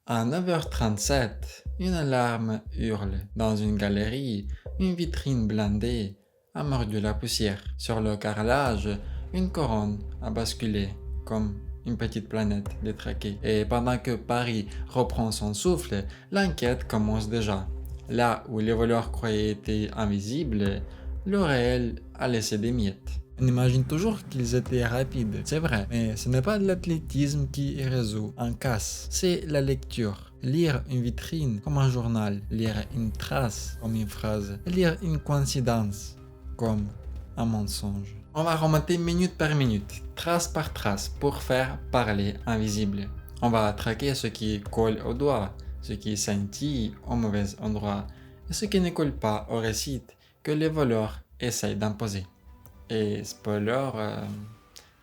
À 9h37, une alarme hurle. Dans une galerie, une vitrine blindée a mordu la poussière. Sur le carrelage, une couronne a basculé, comme une petite planète détraquée. Et pendant que Paris reprend son souffle, l'enquête commence déjà. Là où les voleurs croyaient être invisibles, le réel a laissé des miettes. On imagine toujours qu'ils étaient rapides, c'est vrai, mais ce n'est pas de l'athlétisme qui résout un casse, c'est la lecture. Lire une vitrine comme un journal, lire une trace comme une phrase, lire une coïncidence comme un mensonge. On va remonter minute par minute, trace par trace, pour faire parler invisible. On va traquer ce qui colle au doigt, ce qui scintille au mauvais endroit, et ce qui ne colle pas au récit que les voleurs essayent d'imposer. Et spoiler,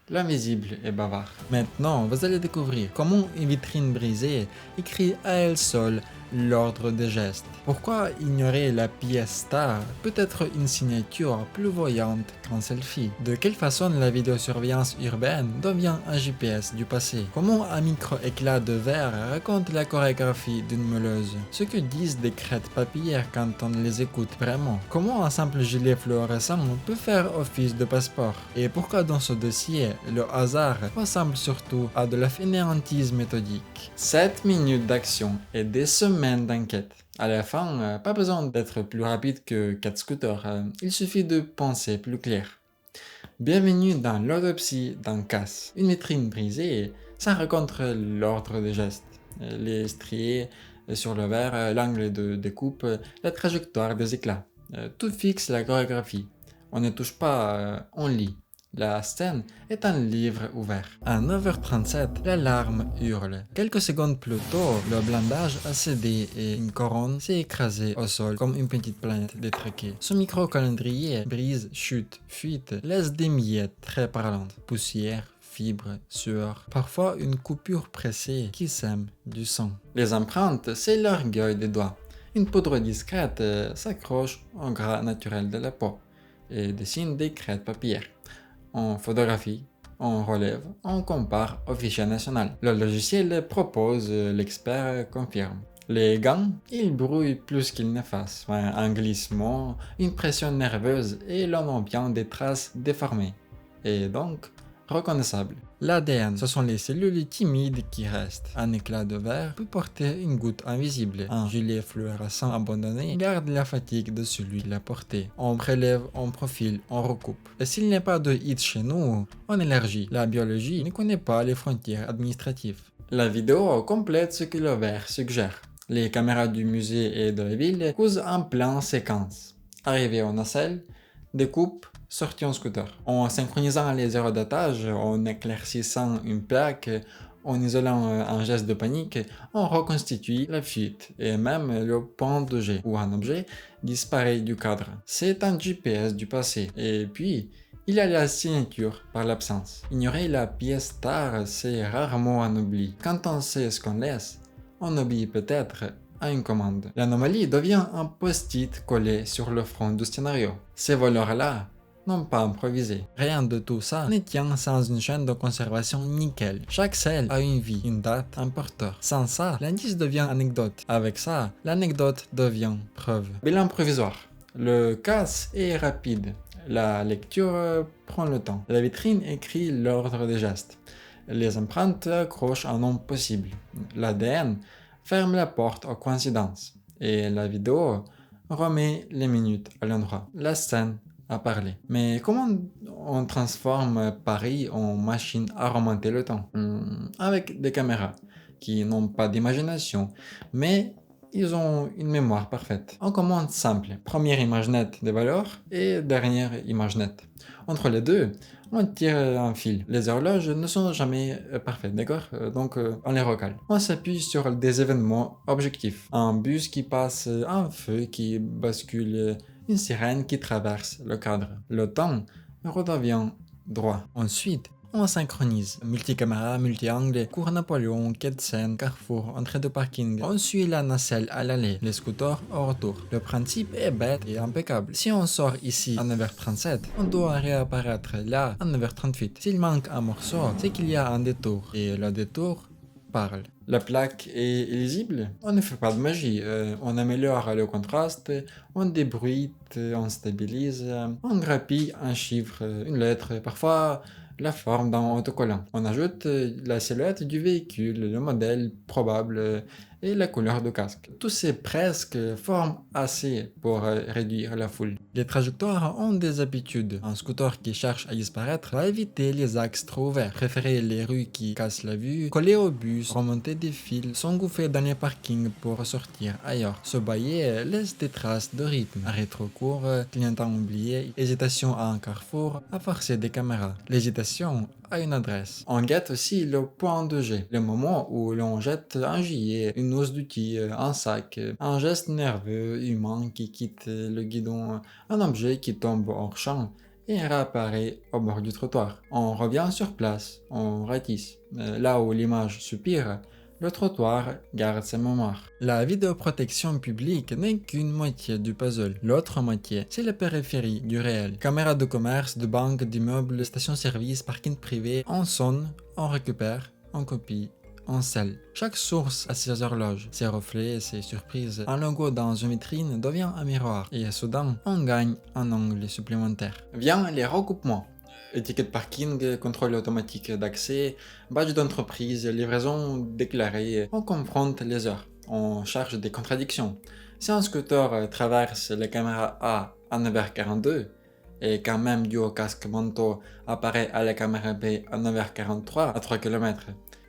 l'invisible est bavard. Maintenant, vous allez découvrir comment une vitrine brisée écrit à elle seule l'ordre des gestes. Pourquoi ignorer la pièce star peut être une signature plus voyante qu'un selfie? De quelle façon la vidéosurveillance urbaine devient un GPS du passé? Comment un micro-éclat de verre raconte la chorégraphie d'une meuleuse? Ce que disent des crêtes papillaires quand on les écoute vraiment? Comment un simple gilet fluorescent peut faire office de passeport? Et pourquoi dans ce dossier, le hasard ressemble surtout à de la fainéantise méthodique? 7 minutes d'action et des semaines d'enquête. À la fin, pas besoin d'être plus rapide que 4 scooters, il suffit de penser plus clair. Bienvenue dans l'autopsie d'un casse. Une vitrine brisée, ça raconte l'ordre des gestes. Les striés sur le verre, l'angle de découpe, la trajectoire des éclats. Tout fixe la chorégraphie. On ne touche pas, on lit. La scène est un livre ouvert. À 9h37, l'alarme hurle. Quelques secondes plus tôt, le blindage a cédé et une couronne s'est écrasée au sol comme une petite planète détraquée. Ce micro-calendrier brise, chute, fuite, laisse des miettes très parlantes. Poussière, fibres, sueur, parfois une coupure pressée qui sème du sang. Les empreintes, c'est l'orgueil des doigts. Une poudre discrète s'accroche au gras naturel de la peau et dessine des crêtes papillaires. On photographie, on relève, on compare au fichier national. Le logiciel propose, l'expert confirme. Les gants, ils brouillent plus qu'ils ne fassent. Un glissement, une pression nerveuse et l'on obtient des traces déformées. Et donc, reconnaissables. L'ADN, ce sont les cellules timides qui restent. Un éclat de verre peut porter une goutte invisible. Un gilet fluorescent abandonné garde la fatigue de celui qui l'a porté. On prélève, on profile, on recoupe. Et s'il n'y a pas de hit chez nous, on élargit. La biologie ne connaît pas les frontières administratives. La vidéo complète ce que le verre suggère. Les caméras du musée et de la ville causent un plan séquence. Arrivée en nacelle, découpe, sortie en scooter. En synchronisant les heures d'attache, en éclaircissant une plaque, en isolant un geste de panique, on reconstitue la fuite et même le point de jet où un objet disparaît du cadre. C'est un GPS du passé. Et puis, il y a la signature par l'absence. Ignorer la pièce star, c'est rarement un oubli. Quand on sait ce qu'on laisse, on oublie peut-être à une commande. L'anomalie devient un post-it collé sur le front du scénario. Ces voleurs-là n'ont pas improvisé. Rien de tout ça ne tient sans une chaîne de conservation nickel. Chaque cell a une vie, une date, un porteur. Sans ça, l'indice devient anecdote. Avec ça, l'anecdote devient preuve. Bilan provisoire. Le casse est rapide. La lecture prend le temps. La vitrine écrit l'ordre des gestes. Les empreintes accrochent un nom possible. L'ADN ferme la porte aux coïncidences. Et la vidéo remet les minutes à l'endroit. La scène a parlé. Mais comment on transforme Paris en machine à remonter le temps? Avec des caméras qui n'ont pas d'imagination, mais ils ont une mémoire parfaite. En commande simple, première image nette des valeurs et dernière image nette. Entre les deux, on tire un fil. Les horloges ne sont jamais parfaites, d'accord? Donc on les recale. On s'appuie sur des événements objectifs. Un bus qui passe, un feu qui bascule, une sirène qui traverse le cadre. Le temps redevient droit. Ensuite, on synchronise. Multicaméra, multi-angle, cours Napoléon, quai de Seine, carrefour, entrée de parking. On suit la nacelle à l'aller, les scooters au retour. Le principe est bête et impeccable. Si on sort ici à 9h37, on doit réapparaître là à 9h38. S'il manque un morceau, c'est qu'il y a un détour. Et le détour parle. La plaque est lisible? On ne fait pas de magie. On améliore le contraste, on débruite, on stabilise, on grappille un chiffre, une lettre, parfois la forme d'un autocollant. On ajoute la silhouette du véhicule, le modèle probable et la couleur du casque. Tous ces presque forment assez pour réduire la foule. Les trajectoires ont des habitudes. Un scooter qui cherche à disparaître va éviter les axes trop ouverts, préférer les rues qui cassent la vue, coller au bus, remonter des fils, s'engouffrer dans les parkings pour sortir ailleurs. Se bailler laisse des traces de rythme. Arrêt trop court, clignotant oublié, hésitation à un carrefour, à forcer des caméras. L'hésitation a une adresse. On guette aussi le point de jet, le moment où l'on jette un gilet, une housse d'outils, un sac, un geste nerveux, humain qui quitte le guidon, un objet qui tombe hors champ et réapparaît au bord du trottoir. On revient sur place, on ratisse. Là où l'image soupire, le trottoir garde sa mémoire. La vidéoprotection publique n'est qu'une moitié du puzzle. L'autre moitié, c'est la périphérie du réel. Caméras de commerce, de banques, d'immeubles, stations-service, parking privé, on sonne, on récupère, on copie, on scelle. Chaque source a ses horloges, ses reflets, ses surprises. Un logo dans une vitrine devient un miroir et soudain, on gagne un angle supplémentaire. Vient les recoupements. Étiquette parking, contrôle automatique d'accès, badge d'entreprise, livraison déclarée. On confronte les heures, on cherche des contradictions. Si un scooter traverse la caméra A à 9h42 et quand même dû au casque manteau apparaît à la caméra B à 9h43 à 3 km,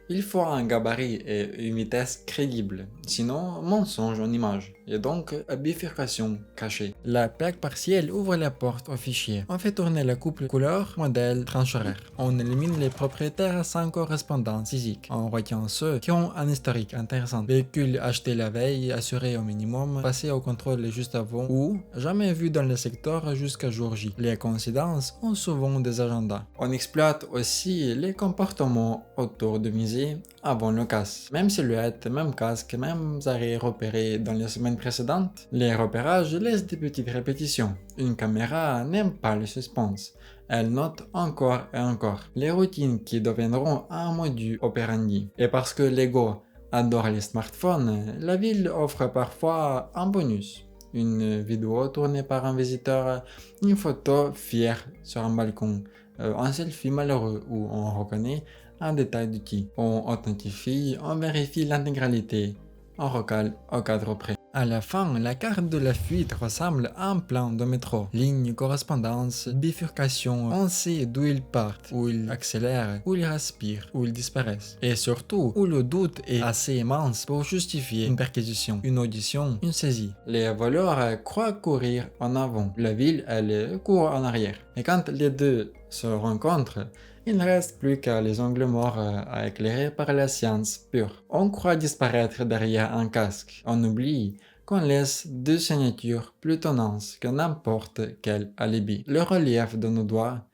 il faut un gabarit et une vitesse crédible, sinon mensonge en image, et donc bifurcation cachée. La plaque partielle ouvre la porte au fichier. On fait tourner la couple couleur, modèle, tranche horaire. On élimine les propriétaires sans correspondance physique. On retient ceux qui ont un historique intéressant. Véhicule acheté la veille, assuré au minimum, passé au contrôle juste avant ou jamais vu dans le secteur jusqu'à jour J. Les coïncidences ont souvent des agendas. On exploite aussi les comportements autour de musées avant le casse. Même silhouette, même casque, même arrêt repéré dans les semaines précédentes, les repérages laissent des petites répétitions. Une caméra n'aime pas le suspense. Elle note encore et encore les routines qui deviendront un modus operandi. Et parce que l'ego adore les smartphones, la ville offre parfois un bonus. Une vidéo tournée par un visiteur, une photo fière sur un balcon, un selfie malheureux où on reconnaît un détail d'outil. On authentifie, on vérifie l'intégralité, on recale au cadre près. À la fin, la carte de la fuite ressemble à un plan de métro. Ligne, correspondance, bifurcation, on sait d'où ils partent, où ils accélèrent, où ils respirent, où ils disparaissent. Et surtout, où le doute est assez immense pour justifier une perquisition, une audition, une saisie. Les voleurs croient courir en avant. La ville, elle, court en arrière. Et quand les deux se rencontrent, il ne reste plus qu'à les angles morts à éclairer par la science pure. On croit disparaître derrière un casque. On oublie qu'on laisse deux signatures plus tonnantes que n'importe quel alibi. Le relief de nos doigts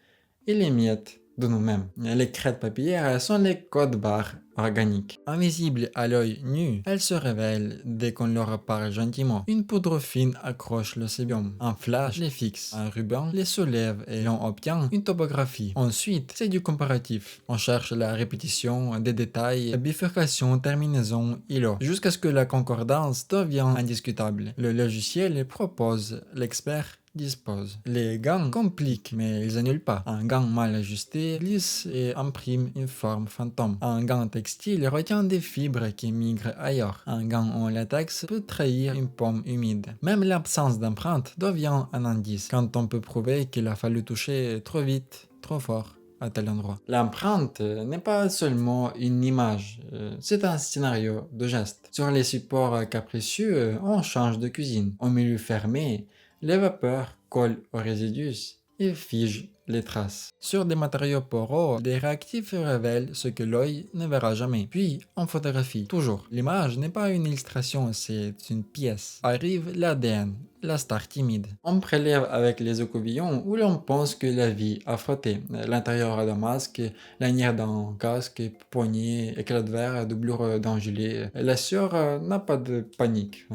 et les miettes de nous-mêmes. Les crêtes papillaires sont les codes barres organiques. Invisibles à l'œil nu, elles se révèlent dès qu'on leur parle gentiment. Une poudre fine accroche le sébium. Un flash les fixe. Un ruban les soulève et l'on obtient une topographie. Ensuite, c'est du comparatif. On cherche la répétition des détails, la bifurcation, terminaison, îlot, jusqu'à ce que la concordance devienne indiscutable. Le logiciel propose, l'expert dispose. Les gants compliquent, mais ils annulent pas. Un gant mal ajusté glisse et imprime une forme fantôme. Un gant textile retient des fibres qui migrent ailleurs. Un gant en latex peut trahir une paume humide. Même l'absence d'empreinte devient un indice, quand on peut prouver qu'il a fallu toucher trop vite, trop fort à tel endroit. L'empreinte n'est pas seulement une image, c'est un scénario de gestes. Sur les supports capricieux, on change de cuisine. Au milieu fermé, les vapeurs collent aux résidus et figent les traces. Sur des matériaux poreux, des réactifs révèlent ce que l'œil ne verra jamais. Puis, en photographie, toujours. L'image n'est pas une illustration, c'est une pièce. Arrive l'ADN, la star timide. On prélève avec les écouvillons où l'on pense que la vie a frotté. L'intérieur d'un masque, lanière d'un casque, poignée, éclat de verre, doublure d'un gilet. La sueur n'a pas de panique,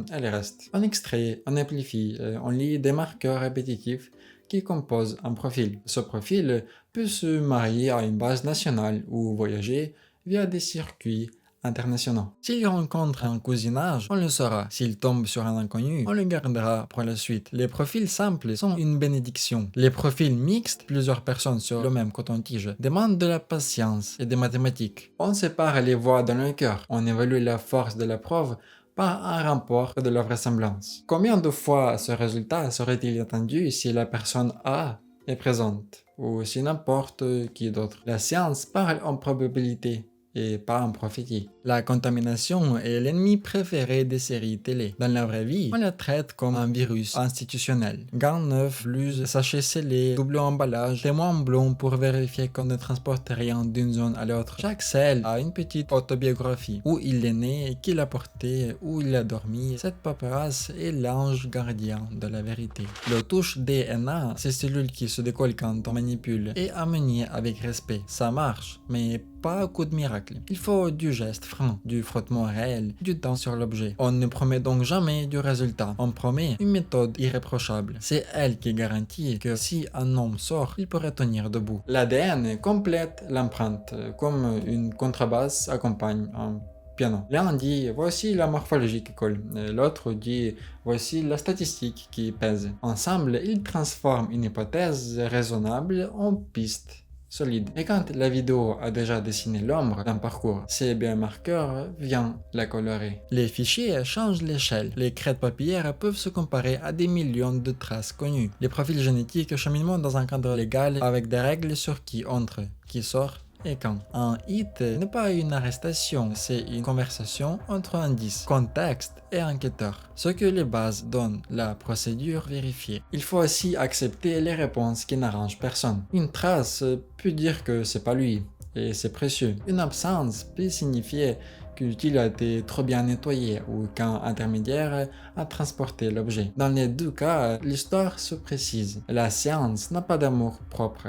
elle reste. On extrait, on amplifie, on lit des marqueurs répétitifs qui composent un profil. Ce profil peut se marier à une base nationale ou voyager via des circuits internationaux. S'il rencontre un cousinage, on le saura. S'il tombe sur un inconnu, on le gardera pour la suite. Les profils simples sont une bénédiction. Les profils mixtes, plusieurs personnes sur le même coton-tige, demandent de la patience et des mathématiques. On sépare les voix dans le cœur. On évalue la force de la preuve par un rapport de la vraisemblance. Combien de fois ce résultat serait-il attendu si la personne A est présente, ou si n'importe qui d'autre? La science parle en probabilité et pas en prophétie. La contamination est l'ennemi préféré des séries télé. Dans la vraie vie, on la traite comme un virus institutionnel. Gants neufs, blues, sachets scellés, double emballage, témoins blancs pour vérifier qu'on ne transporte rien d'une zone à l'autre. Chaque cell a une petite autobiographie. Où il est né, qui l'a porté, où il a dormi. Cette paperasse est l'ange gardien de la vérité. Le touche DNA, ces cellules qui se décollent quand on manipule, est amené avec respect. Ça marche, mais pas à coup de miracle. Il faut du geste franc, du frottement réel, du temps sur l'objet. On ne promet donc jamais du résultat. On promet une méthode irréprochable. C'est elle qui garantit que si un homme sort, il pourrait tenir debout. L'ADN complète l'empreinte, comme une contrebasse accompagne un piano. L'un dit voici la morphologie qui colle, l'autre dit voici la statistique qui pèse. Ensemble, ils transforment une hypothèse raisonnable en piste solide. Et quand la vidéo a déjà dessiné l'ombre d'un parcours, ces biomarqueurs viennent la colorer. Les fichiers changent l'échelle. Les crêtes papillaires peuvent se comparer à des millions de traces connues. Les profils génétiques cheminement dans un cadre légal avec des règles sur qui entre, qui sort et quand. Un hit n'est pas une arrestation, c'est une conversation entre indices, contexte et enquêteur. Ce que les bases donnent, la procédure vérifiée. Il faut aussi accepter les réponses qui n'arrangent personne. Une trace peut dire que c'est pas lui, et c'est précieux. Une absence peut signifier qu'il a été trop bien nettoyé ou qu'un intermédiaire a transporté l'objet. Dans les deux cas, l'histoire se précise. La science n'a pas d'amour propre.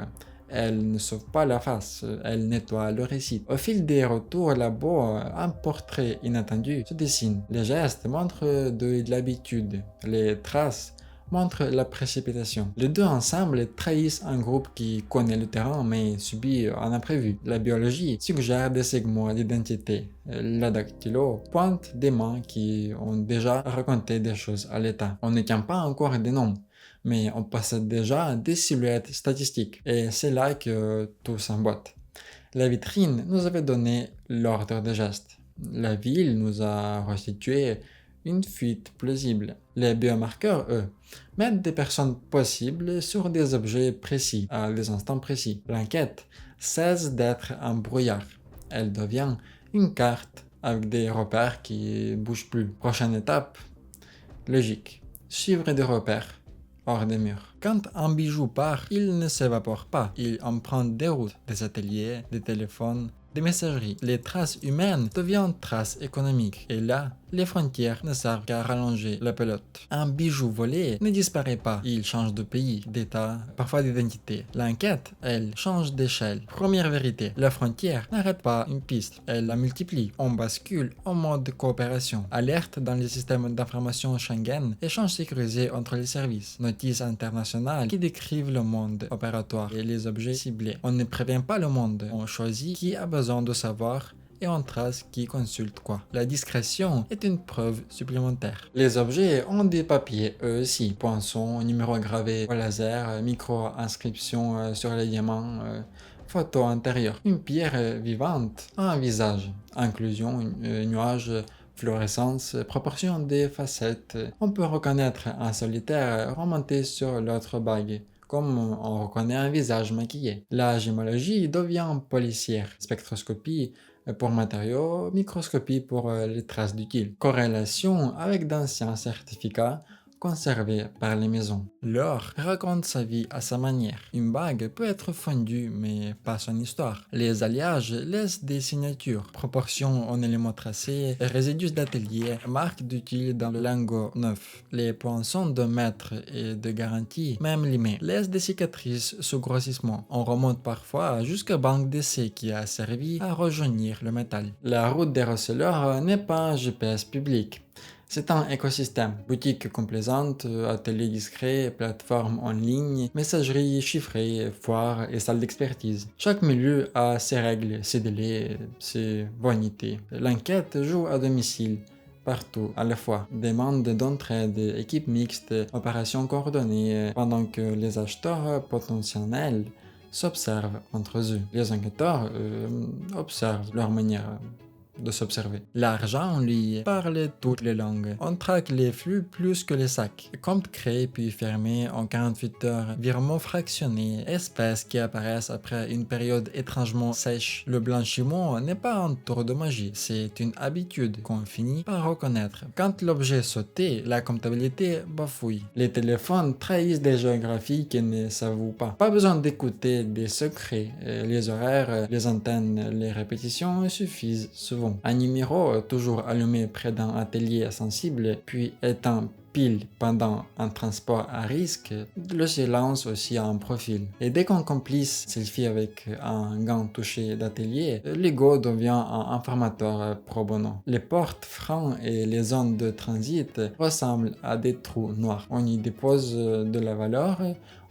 Elle ne sauve pas la face, elle nettoie le récit. Au fil des retours labo, un portrait inattendu se dessine. Les gestes montrent de l'habitude, les traces montrent la précipitation. Les deux ensemble trahissent un groupe qui connaît le terrain mais subit un imprévu. La biologie suggère des segments d'identité. La dactylo pointe des mains qui ont déjà raconté des choses à l'état. On ne tient pas encore des noms, mais on possède déjà des silhouettes statistiques. Et c'est là que tout s'emboîte. La vitrine nous avait donné l'ordre des gestes. La ville nous a restitué une fuite plausible. Les biomarqueurs, eux, mettent des personnes possibles sur des objets précis, à des instants précis. L'enquête cesse d'être un brouillard. Elle devient une carte avec des repères qui bougent plus. Prochaine étape, logique. Suivre des repères hors des murs. Quand un bijou part, il ne s'évapore pas. Il emprunte des routes, des ateliers, des téléphones, des messageries. Les traces humaines deviennent traces économiques. Et là, les frontières ne servent qu'à rallonger la pelote. Un bijou volé ne disparaît pas. Il change de pays, d'état, parfois d'identité. L'enquête, elle, change d'échelle. Première vérité, la frontière n'arrête pas une piste. Elle la multiplie. On bascule en mode de coopération. Alerte dans les systèmes d'information Schengen, échange sécurisé entre les services. Notices internationales qui décrivent le monde opératoire et les objets ciblés. On ne prévient pas le monde. On choisit qui a besoin de savoir et on trace qui consulte quoi. La discrétion est une preuve supplémentaire. Les objets ont des papiers, eux aussi. Poinçons, numéros gravés au laser, micro-inscription sur les diamants, photo intérieure. Une pierre vivante a un visage. Inclusion, nuage, fluorescence, proportion des facettes. On peut reconnaître un solitaire remonté sur l'autre bague, comme on reconnaît un visage maquillé. La gémologie devient policière. Spectroscopie pour matériaux, microscopie pour les traces d'utiles. Corrélation avec d'anciens certificats conservés par les maisons. L'or raconte sa vie à sa manière. Une bague peut être fondue, mais pas son histoire. Les alliages laissent des signatures, proportions en éléments tracés, résidus d'atelier, marques d'utile dans le lingot neuf. Les poinçons de mètre et de garantie, même limés, laissent des cicatrices sous grossissement. On remonte parfois jusqu'à banque d'essai qui a servi à rejaunir le métal. La route des receleurs n'est pas un GPS public. C'est un écosystème. Boutique complaisante, atelier discret, plateforme en ligne, messagerie chiffrée, foire et salle d'expertise. Chaque milieu a ses règles, ses délais, ses vanités. L'enquête joue à domicile. Partout, à la fois. Demande d'entraide, équipe mixte, opérations coordonnées, pendant que les acheteurs potentiels s'observent entre eux. Les enquêteurs observent leur manière de s'observer. L'argent, lui, parle toutes les langues. On traque les flux plus que les sacs. Compte créé puis fermé en 48 heures, virements fractionnés, espèces qui apparaissent après une période étrangement sèche. Le blanchiment n'est pas un tour de magie, c'est une habitude qu'on finit par reconnaître. Quand l'objet est sauté, la comptabilité bafouille. Les téléphones trahissent des géographies qui ne s'avouent pas. Pas besoin d'écouter des secrets. Les horaires, les antennes, les répétitions suffisent souvent. Un numéro toujours allumé près d'un atelier sensible, puis éteint pile pendant un transport à risque, le silence aussi a un profil. Et dès qu'un complice selfie avec un gant touché d'atelier, l'ego devient un informateur pro bono. Les portes, freins et les zones de transit ressemblent à des trous noirs. On y dépose de la valeur,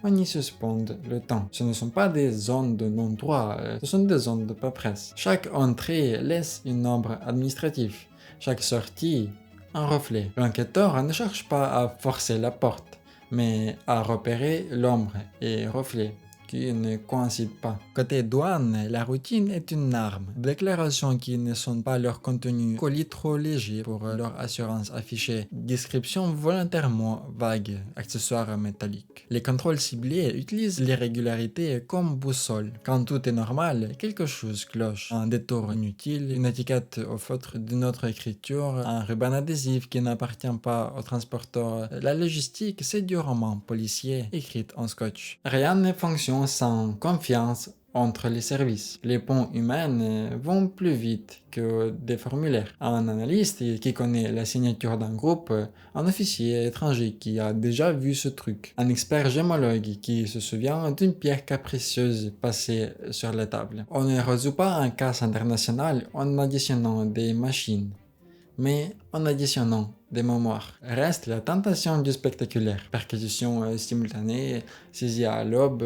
on y suspend le temps. Ce ne sont pas des zones de non-droit, ce sont des zones de paperasse. Chaque entrée laisse une ombre administrative. Chaque sortie, un reflet. L'enquêteur ne cherche pas à forcer la porte, mais à repérer l'ombre et reflet qui ne coïncident pas. Côté douane, la routine est une arme. Déclarations qui ne sont pas leur contenu, colis trop légers pour leur assurance affichée, descriptions volontairement vagues, accessoires métalliques. Les contrôles ciblés utilisent l'irrégularité comme boussole. Quand tout est normal, quelque chose cloche. Un détour inutile, une étiquette au feutre d'une autre écriture, un ruban adhésif qui n'appartient pas au transporteur. La logistique, c'est du roman policier écrit en scotch. Rien ne fonctionne sans confiance entre les services. Les ponts humains vont plus vite que des formulaires. Un analyste qui connaît la signature d'un groupe, un officier étranger qui a déjà vu ce truc, un expert gémologue qui se souvient d'une pierre capricieuse passée sur la table. On ne résout pas un cas international en additionnant des machines, mais en additionnant des mémoires. Reste la tentation du spectaculaire. Perquisition simultanée, saisie à l'aube,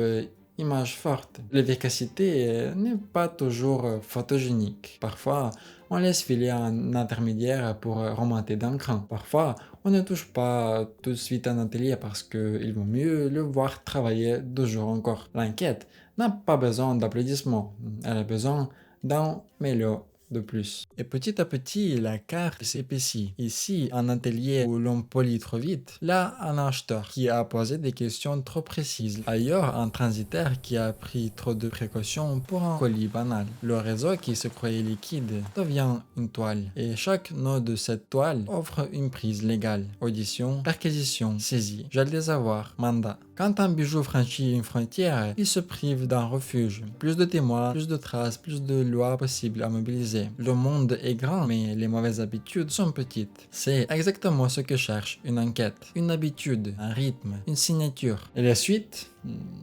image forte. L'efficacité n'est pas toujours photogénique. Parfois, on laisse filer un intermédiaire pour remonter d'un cran. Parfois, on ne touche pas tout de suite un atelier parce qu'il vaut mieux le voir travailler 2 jours encore. L'enquête n'a pas besoin d'applaudissements. Elle a besoin d'un mélo de plus. Et petit à petit, la carte s'épaissit. Ici, un atelier où l'on polie trop vite. Là, un acheteur qui a posé des questions trop précises. Ailleurs, un transitaire qui a pris trop de précautions pour un colis banal. Le réseau qui se croyait liquide devient une toile. Et chaque nœud de cette toile offre une prise légale. Audition, perquisition, saisie, gel des avoirs, mandat. Quand un bijou franchit une frontière, il se prive d'un refuge. Plus de témoins, plus de traces, plus de lois possibles à mobiliser. Le monde est grand, mais les mauvaises habitudes sont petites. C'est exactement ce que cherche une enquête. Une habitude, un rythme, une signature. Et la suite,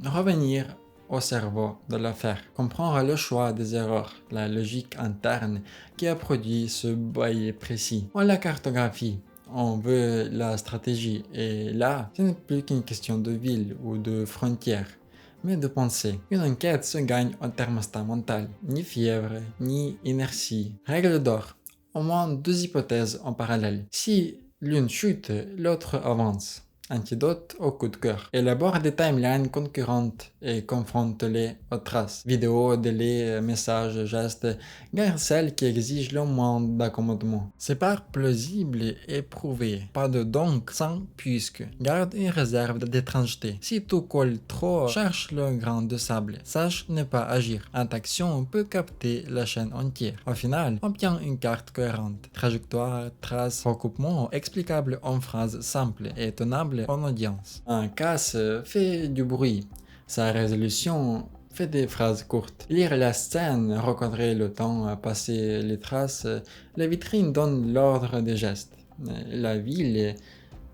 revenir au cerveau de l'affaire. Comprendre le choix des erreurs, la logique interne qui a produit ce boyer précis. On la cartographie. On veut la stratégie et là, ce n'est plus qu'une question de ville ou de frontière, mais de pensée. Une enquête se gagne en thermostat mental, ni fièvre, ni inertie. Règle d'or, au moins 2 hypothèses en parallèle. Si l'une chute, l'autre avance. Antidote au coup de cœur. Élabore des timelines concurrentes et confronte-les aux traces. Vidéos, délais, messages, gestes. Garde celles qui exigent le moins d'accommodement. Sépare plausible et prouvé. Pas de donc sans puisque. Garde une réserve d'étrangeté. Si tout colle trop, cherche le grain de sable. Sache ne pas agir. Action peut capter la chaîne entière. Au final, obtient une carte cohérente. Trajectoire, traces, recoupement explicable en phrases simples et tenables en audience. Un casse fait du bruit. Sa résolution fait des phrases courtes. Lire la scène, recadrer le temps, passer les traces. La vitrine donne l'ordre des gestes. La ville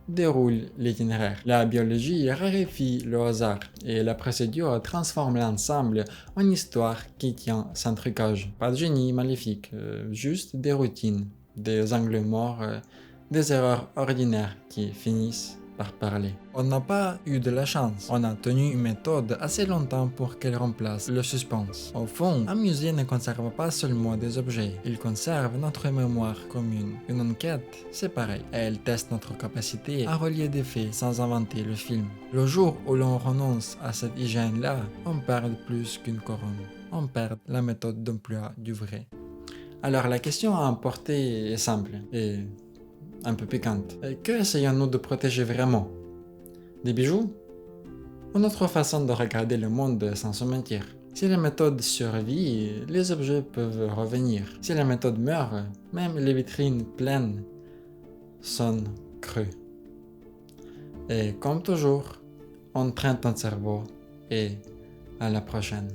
déroule l'itinéraire. La biologie raréfie le hasard et la procédure transforme l'ensemble en histoire qui tient sans trucage. Pas de génie maléfique, juste des routines, des angles morts Des erreurs ordinaires qui finissent par parler. On n'a pas eu de la chance. On a tenu une méthode assez longtemps pour qu'elle remplace le suspense. Au fond, un musée ne conserve pas seulement des objets, il conserve notre mémoire commune. Une enquête, c'est pareil. Elle teste notre capacité à relier des faits sans inventer le film. Le jour où l'on renonce à cette hygiène-là, on perd plus qu'une couronne. On perd la méthode d'emploi du vrai. Alors la question à emporter est simple et un peu piquante. Que essayons-nous de protéger vraiment? Des bijoux? Ou notre façon de regarder le monde sans se mentir? Si la méthode survit, les objets peuvent revenir. Si la méthode meurt, même les vitrines pleines sonnent creux. Et comme toujours, entraîne ton cerveau et à la prochaine.